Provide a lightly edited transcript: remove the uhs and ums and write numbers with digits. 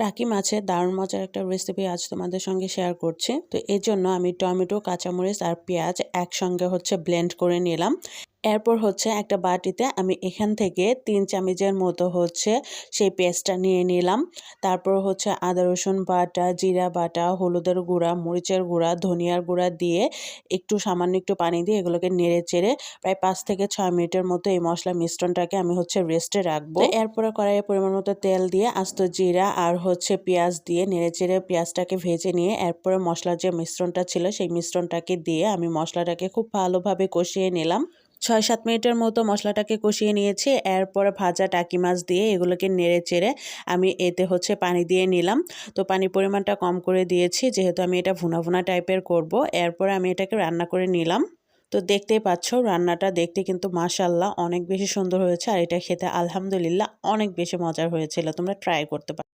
টাকি মাছের দারুণ মজার একটা রেসিপি আজ তোমাদের সঙ্গে শেয়ার করছি। তো এর জন্য আমি টমেটো, কাঁচামরিচ আর পেঁয়াজ একসঙ্গে ব্লেন্ড করে নিলাম। এরপর একটা বাটিতে আমি এখান থেকে ৩ চামচের মতো সেই পেস্টটা নিয়ে নিলাম। তারপর আদা রসুন বাটা, জিরা বাটা, হলুদের গুঁড়া, মরিচের গুঁড়া, ধনিয়ার গুঁড়া দিয়ে সামান্য একটু পানি দিয়ে এগুলোকে নেড়ে চেড়ে প্রায় ৫ থেকে ৬ মিনিটের মতো এই মশলা মিশ্রণটাকে আমি রেস্টে রাখবো। এরপরে কড়াইয়ে পরিমাণ মতো তেল দিয়ে আস্ত জিরা আর পেঁয়াজ দিয়ে নেড়ে চেড়ে পেঁয়াজটাকে ভেজে নিয়ে এরপরে মশলার যে মিশ্রণটা ছিল সেই মিশ্রণটাকে দিয়ে আমি মশলাটাকে খুব ভালোভাবে কষিয়ে নিলাম। ৬-৭ মিনিটের মতো মশলাটাকে কষিয়ে নিয়েছি। এরপরে ভাজা টাকি মাছ দিয়ে এগুলোকে নেড়ে চেড়ে আমি এতে পানি দিয়ে নিলাম। তো পানির পরিমাণটা কম করে দিয়েছি যেহেতু আমি এটা ভুনা ভুনা টাইপের করব। এরপরে আমি এটাকে রান্না করে নিলাম। তো দেখতেই পাচ্ছ রান্নাটা দেখতে কিন্তু মাশাআল্লাহ অনেক বেশি সুন্দর হয়েছে আর এটা খেতে আলহামদুলিল্লাহ অনেক বেশি মজার হয়েছিল। তোমরা ট্রাই করতে পারো।